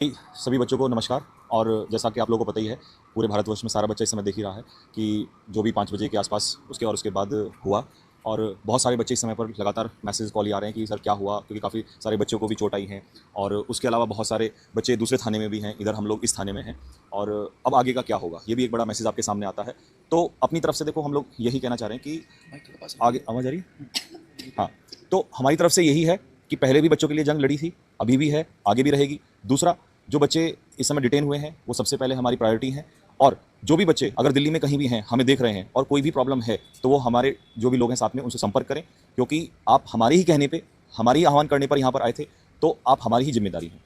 सभी बच्चों को नमस्कार। और जैसा कि आप लोगों को पता ही है, पूरे भारतवर्ष में सारा बच्चा इस समय देख ही रहा है कि जो भी 5 बजे के आसपास उसके बाद हुआ। और बहुत सारे बच्चे इस समय पर लगातार मैसेज कॉल आ रहे हैं कि सर क्या हुआ, क्योंकि काफ़ी सारे बच्चों को भी चोट आई है। और उसके अलावा बहुत सारे बच्चे दूसरे थाने में भी हैं, इधर हम लोग इस थाने में हैं। और अब आगे का क्या होगा, ये भी एक बड़ा मैसेज आपके सामने आता है। तो अपनी तरफ से देखो, हम लोग यही कहना चाह रहे हैं कि आगे आवाज़ आ रही है? हाँ, तो हमारी तरफ से यही है कि पहले भी बच्चों के लिए जंग लड़ी थी, अभी भी है, आगे भी रहेगी। दूसरा, जो बच्चे इस समय डिटेन हुए हैं वो सबसे पहले हमारी प्रायोरिटी हैं। और जो भी बच्चे अगर दिल्ली में कहीं भी हैं, हमें देख रहे हैं और कोई भी प्रॉब्लम है, तो वो हमारे जो भी लोग हैं साथ में उनसे संपर्क करें, क्योंकि आप हमारे ही कहने पे, हमारे ही आह्वान करने पर यहाँ पर आए थे, तो आप हमारी ही जिम्मेदारी हैं।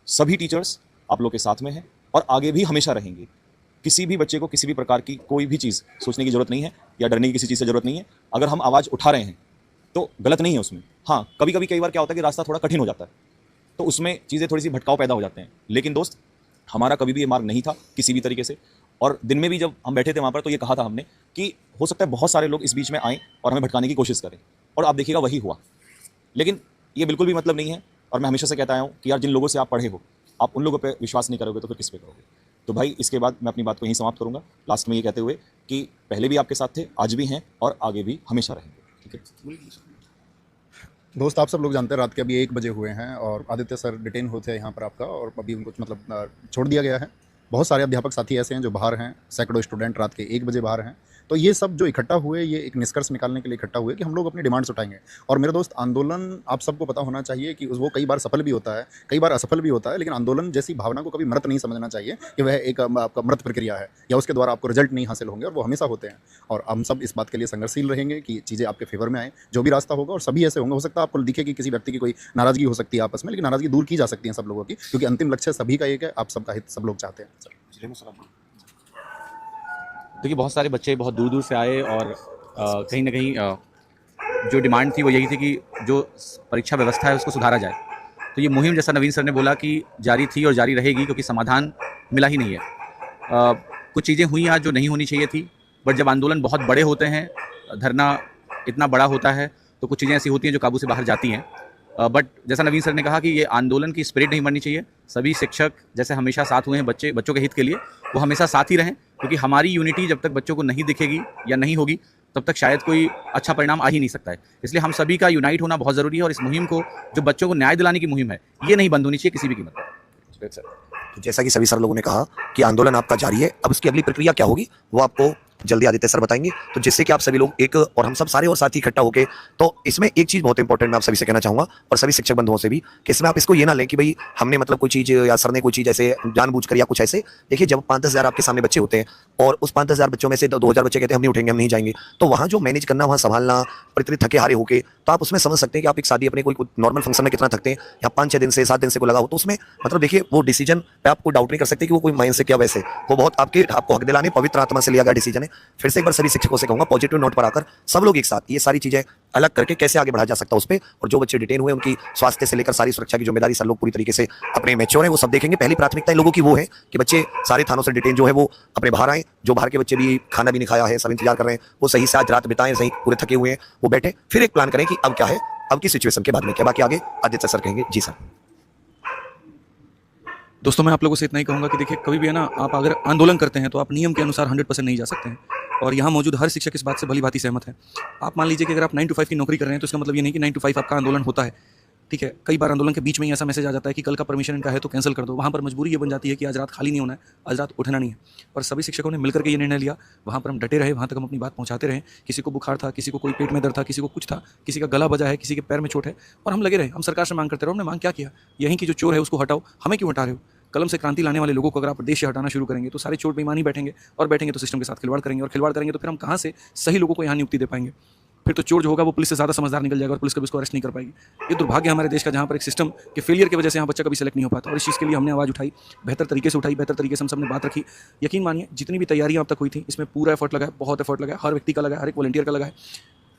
सभी टीचर्स आप लोग के साथ में हैं और आगे भी हमेशा रहेंगे। किसी भी बच्चे को किसी भी प्रकार की कोई भी चीज़ सोचने की ज़रूरत नहीं है या डरने की किसी चीज़ से ज़रूरत नहीं है। अगर हम आवाज़ उठा रहे हैं तो गलत नहीं है उसमें। हाँ, कई बार क्या होता है कि रास्ता थोड़ा कठिन हो जाता है, तो उसमें चीज़ें थोड़ी सी भटकाव पैदा हो जाते हैं। लेकिन दोस्त, हमारा कभी भी ये मार्ग नहीं था किसी भी तरीके से। और दिन में भी जब हम बैठे थे वहाँ पर, तो ये कहा था हमने कि हो सकता है बहुत सारे लोग इस बीच में आएँ और हमें भटकाने की कोशिश करें, और आप देखिएगा वही हुआ। लेकिन ये बिल्कुल भी मतलब नहीं है। और मैं हमेशा से कहता आया हूँ कि यार, जिन लोगों से आप पढ़े हो, आप उन लोगों पर विश्वास नहीं करोगे तो फिर किस पे करोगे। तो भाई, इसके बाद मैं अपनी बात को यहीं समाप्त करूँगा, लास्ट में ये कहते हुए कि पहले भी आपके साथ थे, आज भी हैं और आगे भी हमेशा रहेंगे। ठीक है दोस्त, आप सब लोग जानते हैं रात के अभी 1 बजे हुए हैं और आदित्य सर डिटेन होते हैं यहाँ पर आपका, और अभी उनको छोड़ दिया गया है। बहुत सारे अध्यापक साथी ऐसे हैं जो बाहर हैं, सैकड़ों स्टूडेंट रात के 1 बजे बाहर हैं। तो ये सब जो इकट्ठा हुए, ये एक निष्कर्ष निकालने के लिए इकट्ठा हुए कि हम लोग अपनी डिमांड्स उठाएंगे। और मेरे दोस्त, आंदोलन आप सबको पता होना चाहिए कि वो कई बार सफल भी होता है, कई बार असफल भी होता है, लेकिन आंदोलन जैसी भावना को कभी मृत नहीं समझना चाहिए कि वह एक आपका मृत प्रक्रिया है या उसके द्वारा आपको रिजल्ट नहीं हासिल होंगे, और वो हमेशा होते हैं। और हम सब इस बात के लिए संघर्षशील रहेंगे कि चीज़ें आपके फेवर में आए, जो भी रास्ता होगा। और सभी ऐसे होंगे, हो सकता है आपको दिखे कि किसी व्यक्ति की कोई नाराजगी हो सकती है आपस में, लेकिन नाराजगी दूर की जा सकती है सब लोगों की, क्योंकि अंतिम लक्ष्य सभी का एक है, आप सबका हित सब लोग चाहते हैं। देखिए, बहुत सारे बच्चे बहुत दूर दूर से आए और कहीं ना कहीं जो डिमांड थी वो यही थी कि जो परीक्षा व्यवस्था है उसको सुधारा जाए। तो ये मुहिम, जैसा नवीन सर ने बोला, कि जारी थी और जारी रहेगी, क्योंकि समाधान मिला ही नहीं है। कुछ चीज़ें हुई आज जो नहीं होनी चाहिए थी, बट जब आंदोलन बहुत बड़े होते हैं, धरना इतना बड़ा होता है, तो कुछ चीज़ें ऐसी होती हैं जो काबू से बाहर जाती हैं। बट जैसा नवीन सर ने कहा कि ये आंदोलन की स्पिरिट नहीं बननी चाहिए। सभी शिक्षक जैसे हमेशा साथ हुए हैं बच्चों के हित के लिए, वो हमेशा साथ ही रहें, क्योंकि हमारी यूनिटी जब तक बच्चों को नहीं दिखेगी या नहीं होगी, तब तक शायद कोई अच्छा परिणाम आ ही नहीं सकता है। इसलिए हम सभी का यूनाइट होना बहुत ज़रूरी है। और इस मुहिम को, जो बच्चों को न्याय दिलाने की मुहिम है, ये नहीं बंद होनी चाहिए किसी भी कीमत पर। तो जैसा कि सभी सर लोगों ने कहा कि आंदोलन आपका जारी है, अब उसकी अगली प्रक्रिया क्या होगी वो आपको जल्दी आदित्य सर बताएंगे। तो जिससे कि आप सभी लोग एक, और हम सब सारे और साथी इकट्ठा होके, तो इसमें एक चीज बहुत इंपॉर्टेंट मैं आप सभी से कहना चाहूंगा और सभी शिक्षक बंधुओं से भी, कि इसमें आप इसको ये ना लें कि भाई हमने मतलब कोई चीज या सर ने कोई चीज ऐसे जानबूझकर या कुछ ऐसे। देखिए, जब 5-10 हज़ार आपके सामने बच्चे होते हैं और उस 5-10 हज़ार बच्चों में से 2 हज़ार बच्चे कहते हैं हम नहीं उठेंगे, हम नहीं जाएंगे, तो वहाँ जो मैनेज करना, वहाँ संभालना, और इतने थके हारे होके, तो आप उसमें समझ सकते हैं कि आप एक शादी अपने कोई नॉर्मल फंक्शन में कितना थकते हैं, या 5-6 दिन से 7 दिन से को लगा हो, तो उसमें मतलब देखिए, वो डिसीजन पे आप कोई डाउट नहीं कर सकते कि वो कोई माइंड से क्या, वैसे वो बहुत आपको हक दिलाने, पवित्र आत्मा से लिया गया डिसीजन है। फिर से एक बार सभी शिक्षकों से कहूंगा, पॉजिटिव नोट पर आकर सब लोग एक साथ ये सारी चीजें अलग करके कैसे आगे बढ़ा जा सकता है उस पर। और जो बच्चे डिटेन हुए, उनकी स्वास्थ्य से लेकर सारी सुरक्षा की जिम्मेदारी सब लोग पूरी तरीके से अपने मैच्योर है, वो सब देखेंगे। पहली प्राथमिकता इन लोगों की वो है कि बच्चे सारे थानों से डिटेन जो है वो अपने बाहर आए। जो बाहर के बच्चे भी खाना भी नहीं खाया है, सब इंतजार कर रहे हैं, वो सही से आज रात बिताएं, सही पूरे थके हुए हैं, वो बैठे, फिर एक प्लान करें कि अब क्या है, अब की सिचुएशन के बाद में क्या। बाकी आगे आदित्य सर कहेंगे। जी सर। दोस्तों, मैं आप लोगों से इतना ही कहूँगा कि देखिए, कभी भी है ना, आप अगर आंदोलन करते हैं तो आप नियम के अनुसार 100% नहीं जा सकते हैं। और यहाँ मौजूद हर शिक्षक इस बात से भली भांति सहमत है। आप मान लीजिए कि अगर आप 9 to 5 की नौकरी कर रहे हैं, तो इसका मतलब ये नहीं कि 9 to 5 आपका आंदोलन होता है। ठीक है, कई बार आंदोलन के बीच में ही ऐसा मैसेज आ जाता है कि कल का परमिशन इनका है तो कैंसिल कर दो। वहाँ पर मजबूरी ये बन जाती है कि आज रात खाली नहीं होना है, आज रात उठना नहीं है। और सभी शिक्षकों ने मिलकर के ये निर्णय लिया, वहाँ पर हम डटे रहे, वहाँ तक हम अपनी बात पहुँचाते रहे। किसी को बुखार था, किसी को कोई पेट में दर्द था, किसी को कुछ था, किसी का गला बजा है, किसी के पैर में चोट है, और हम लगे रहे। हम सरकार से मांग करते रहे। हमने मांग क्या किया, यहीं की जो चोर है उसको हटाओ, हमें क्यों हटा रहे हो। कलम से क्रांति लाने वाले लोगों को अगर आप देश से हटाना शुरू करेंगे, तो सारे चोर बेईमान ही बैठेंगे, और बैठेंगे तो सिस्टम के साथ खिलवाड़ करेंगे, और खिलवाड़ करेंगे तो फिर हम कहाँ से सही लोगों को यहाँ नियुक्ति दे पाएंगे। फिर तो चोर जो होगा वो पुलिस से ज़्यादा समझदार निकल जाएगा और पुलिस कभी उसको अरेस्ट नहीं कर पाएगी। ये दुर्भाग्य हमारे देश का, जहाँ पर एक सिस्टम के फेलियर की वजह से यहाँ बच्चा कभी सेलेक्ट नहीं हो पाता। और इस चीज़ के लिए हमने आवाज़ उठाई, बेहतर तरीके से उठाई, बेहतर तरीके से हम सबने बात रखी। यकीन मानिए, जितनी भी तैयारियाँ अब तक हुई थी, इसमें पूरा एफर्ट लगा है, बहुत एफर्ट लगा है, हर व्यक्ति का लगा है, हर एक वॉलंटियर का लगा है।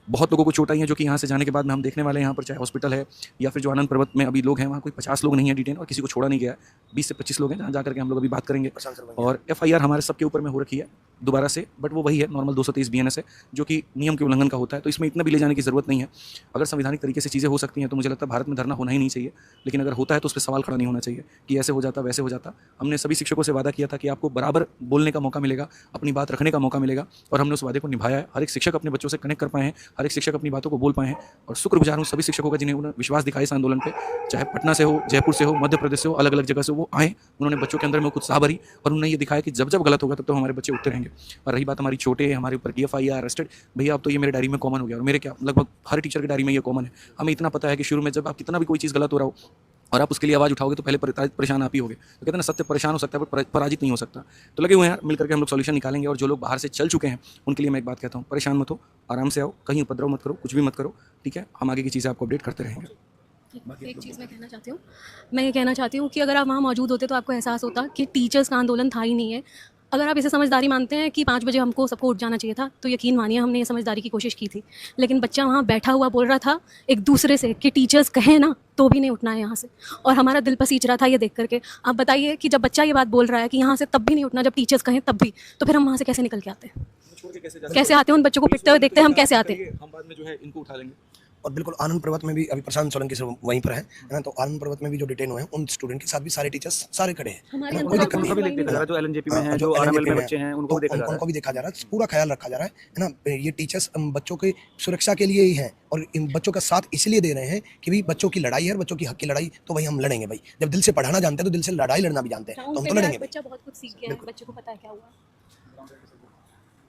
बहुत लोगों को चोट आई है, जो कि यहाँ से जाने के बाद में हम देखने वाले हैं। यहाँ पर चाहे हॉस्पिटल है या फिर जो आनंद पर्वत में अभी लोग हैं, वहाँ कोई 50 लोग नहीं है डिटेन, और किसी को छोड़ा नहीं गया है। 20 से 25 लोग हैं, जहाँ जाकर के हम लोग अभी बात करेंगे। और FIR हमारे सबके ऊपर में हो रखी है। दोबारा से, बट वो वही है, नॉर्मल 223 BNS है, जो कि नियम के उल्लंघन का होता है। तो इसमें इतना भी ले जाने की ज़रूरत नहीं है। अगर संवैधानिक तरीके से चीज़ें हो सकती हैं तो मुझे लगता है भारत में धरना होना ही नहीं चाहिए, लेकिन अगर होता है तो उस पर सवाल खड़ा नहीं होना चाहिए कि ऐसे हो जाता वैसे हो जाता। हमने सभी शिक्षकों से वादा किया था कि आपको बराबर बोलने का मौका मिलेगा, अपनी बात रखने का मौका मिलेगा, और हमने उस वादे को निभाया है। हर एक शिक्षक अपने बच्चों से कनेक्ट कर पाए हैं, हर एक शिक्षक अपनी बातों को बोल पाए हैं, और शुक्रगुजार हूँ सभी शिक्षकों का जिन्हें उन्होंने विश्वास दिखाया इस आंदोलन पे। चाहे पटना से हो, जयपुर से हो, मध्य प्रदेश से हो, अलग अलग जगह से वो आए, उन्होंने बच्चों के अंदर में कुछ उत्साह भरी, और उन्होंने ये दिखाया कि जब जब गलत होगा तब तो हमारे बच्चे उठते रहेंगे। और रही बात हमारी छोटे, हमारे ऊपर DFI अरेस्टेड, भैया अब तो ये मेरे डायरी में कॉमन हो गया, और मेरे क्या लगभग हर टीचर की डायरी में ये कॉमन है। हमें इतना पता है कि शुरू में जब आप कितना भी कोई चीज़ गलत हो रहा हो और आप उसके लिए आवाज़ उठाओगे तो पहले परेशान आप ही होगे। तो कहते हैं ना, सत्य परेशान हो सकता है पर पराजित नहीं हो सकता। तो लगे हुए हैं, मिल करके हम लोग सॉल्यूशन निकालेंगे। और जो लोग बाहर से चल चुके हैं उनके लिए मैं एक बात कहता हूँ, परेशान मत हो, आराम से आओ, कहीं उपद्रव मत करो, कुछ भी मत करो, ठीक है। हम आगे की चीज़ें आपको अपडेट करते रहेंगे। एक चीज़ मैं कहना चाहती हूँ, मैं ये कहना चाहती हूँ कि अगर आप वहाँ मौजूद होते तो आपको एहसास होता कि टीचर्स का आंदोलन था ही नहीं है। अगर आप इसे समझदारी मानते हैं कि 5 बजे हमको सबको उठ जाना चाहिए था, तो यकीन मानिए हमने ये समझदारी की कोशिश की थी। लेकिन बच्चा वहाँ बैठा हुआ बोल रहा था एक दूसरे से कि टीचर्स कहें ना तो भी नहीं उठना है यहाँ से, और हमारा दिल पसीज रहा था ये देख करके। आप बताइए कि जब बच्चा ये बात बोल रहा है कि यहाँ से तब भी नहीं उठना, जब टीचर्स कहें तब भी, तो फिर हम वहाँ से कैसे निकल के आते हैं? कैसे आते हैं? उन बच्चों को पिटते हुए देखते हैं हम कैसे आते हैं? हम बाद में जो है इनको उठा लेंगे। और बिल्कुल आनंद पर्वत में भी अभी प्रशांत सोलंकी सर वहीं पर है ना, तो आनंद पर्वत में भी जो डिटेन हुए हैं उन स्टूडेंट के साथ भी सारे टीचर्स सारे खड़े हैं, हमारे है ना, अंदर कोई दिक्कत नहीं उनको भी है। देखा जा रहा है, जो LNJP में हैं, जो जो RML LNJP में में बच्चे हैं, उनको भी देखा जा रहा है। उनको भी देखा जा रहा है, पूरा ख्याल रखा जा रहा है ना। ये टीचर्स बच्चों की सुरक्षा के लिए ही है, और इन बच्चों का साथ इसलिए दे रहे हैं कि भाई बच्चों की लड़ाई है, बच्चों की हक की लड़ाई, तो भाई हम लड़ेंगे भाई। जब दिल से पढ़ाना जानते हैं तो दिल से लड़ाई लड़ना भी जानते हैं, तो हम तो लड़ेंगे भाई। बच्चा बहुत कुछ सीख गया है, बच्चे को पता है क्या हुआ।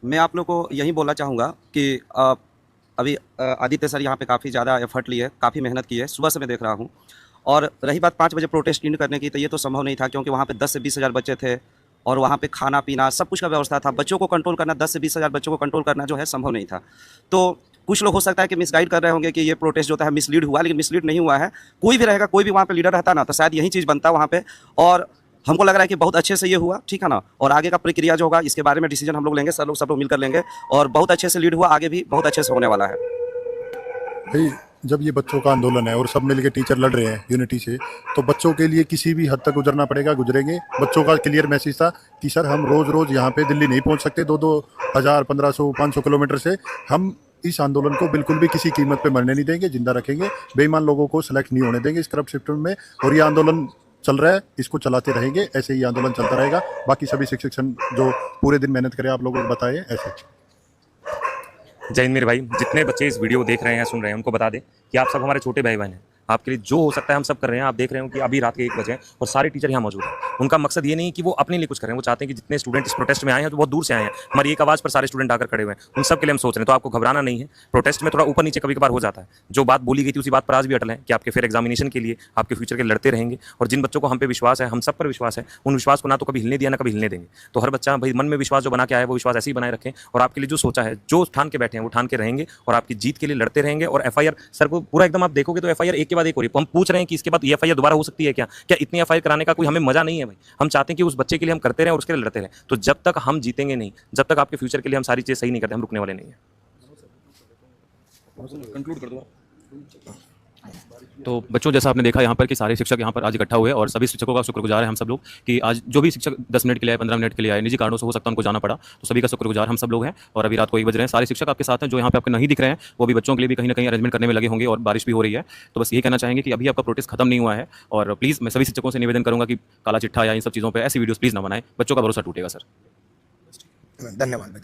मैं आप लोग को यही बोलना चाहूँगा कि अभी आदित्य सर यहाँ पे काफ़ी ज़्यादा एफर्ट लिए, काफ़ी मेहनत की है, सुबह से मैं देख रहा हूँ। और रही बात 5 बजे प्रोटेस्ट एंड करने की, तो ये तो संभव नहीं था, क्योंकि वहाँ पे 10 से 20 हज़ार बच्चे थे, और वहाँ पे खाना पीना सब कुछ का व्यवस्था था। बच्चों को कंट्रोल करना, 10 से 20 हज़ार बच्चों को कंट्रोल करना जो है संभव नहीं था। तो कुछ लोग हो सकता है कि मिसगाइड कर रहे होंगे कि ये प्रोटेस्ट जो है मिसलीड हुआ, लेकिन मिसलीड नहीं हुआ है। कोई भी रहेगा, कोई भी वहाँ पे लीडर रहता ना, तो शायद यही चीज़ बनता वहाँ पे। और हमको लग रहा है कि बहुत अच्छे से ये हुआ, ठीक है ना। और आगे का प्रक्रिया जो होगा इसके बारे में डिसीजन हम लोग लेंगे, सब लोग मिलकर लेंगे, और बहुत अच्छे से लीड हुआ, आगे भी बहुत अच्छे से होने वाला है। भाई जब ये बच्चों का आंदोलन है और सब मिलके टीचर लड़ रहे हैं यूनिटी से, तो बच्चों के लिए किसी भी हद तक गुजरना पड़ेगा, गुजरेंगे। बच्चों का क्लियर मैसेज था कि सर हम रोज़ रोज़ यहाँ पे दिल्ली नहीं पहुँच सकते, 2-2 हज़ार 1500 500 किलोमीटर से। हम इस आंदोलन को बिल्कुल भी किसी कीमत पे मरने नहीं देंगे, जिंदा रखेंगे, बेईमान लोगों को सेलेक्ट नहीं होने देंगे इस करप्ट सिस्टम में। और ये आंदोलन चल रहा है, इसको चलाते रहेंगे, ऐसे ही आंदोलन चलता रहेगा। बाकी सभी शिक्षक जो पूरे दिन मेहनत करें, आप लोगों को बताए ऐसे। जय हिंद मेरे भाई, जितने बच्चे इस वीडियो देख रहे हैं, सुन रहे हैं, उनको बता दें कि आप सब हमारे छोटे भाई बहन हैं। आपके लिए जो हो सकता है हम सब कर रहे हैं। आप देख रहे हो कि अभी रात के 1 बजे हैं और सारे टीचर यहाँ मौजूद हैं। उनका मकसद ये नहीं कि वो अपने लिए कुछ करें, वो चाहते हैं कि जितने स्टूडेंट इस प्रोटेस्ट में आए हैं तो बहुत दूर से आए हैं, हमारी एक आवाज़ पर सारे स्टूडेंट आकर खड़े हुए हैं, उन सब के लिए हम सोच रहे हैं। तो आपको घबराना नहीं है। प्रोटेस्ट में थोड़ा ऊपर नीचे कभी कभार हो जाता है, जो बात बोली गई थी उसी बात पर आज भी अटल है कि आपके फिर एग्जामिनेशन के लिए, आपके फ्यूचर के लड़ते रहेंगे। और जिन बच्चों को हम पे विश्वास है, हम सब पर विश्वास है, उन विश्वास को ना तो कभी हिलने दिया, ना कभी हिलने देंगे। तो हर बच्चा भाई मन में विश्वास जो बना के आया वो विश्वास ऐसे ही बनाए रखें, और आपके लिए जो सोचा है, जो ठान के बैठे हैं वो ठान के रहेंगे, और आपकी जीत के लिए लड़ते रहेंगे। और FIR सर को पूरा एकदम आप देखोगे तो FIR एक के बाद एक हो रही है। हम पूछ रहे हैं कि इसके बाद ये FIR दोबारा हो सकती है क्या? क्या इतनी FIR कराने का कोई हमें मजा नहीं है भाई। हम चाहते हैं कि उस बच्चे के लिए हम करते रहें और उसके लिए लड़ते रहें। तो जब तक हम जीतेंगे नहीं, जब तक आपके फ्यूचर के लिए हम सारी चीज़ सही नहीं करते, हम रुकने वाले नहीं है। कंक्लूड कर दो। तो बच्चों, जैसा आपने देखा यहाँ पर कि सारे शिक्षक यहाँ पर आज इकट्ठा हुए, और सभी शिक्षकों का शुक्रगुजार है हम सब लोग कि आज जो भी शिक्षक 10 मिनट के लिए आए, 15 मिनट के लिए आए, निजी कारणों से हो सकता है उनको जाना पड़ा, तो सभी का शुक्रगुजार हम सब लोग हैं। और अभी रात को 1 बज रहे हैं, सारे शिक्षक आपके साथ हैं। जो यहाँ पे आपको नहीं दिख रहे हैं वो भी बच्चों के लिए भी कहीं ना कहीं अरेंजमेंट करने में लगे होंगे, और बारिश भी हो रही है। तो बस यही कहना चाहेंगे कि अभी आपका प्रोटेस्ट खत्म नहीं हुआ है, और प्लीज़ मैं सभी शिक्षकों से निवेदन करूँगा कि काला चिट्ठा या इन सब चीज़ों पर ऐसी वीडियोज़ प्लीज़ ना बनाएं, बच्चों का भरोसा टूटेगा सर। धन्यवाद।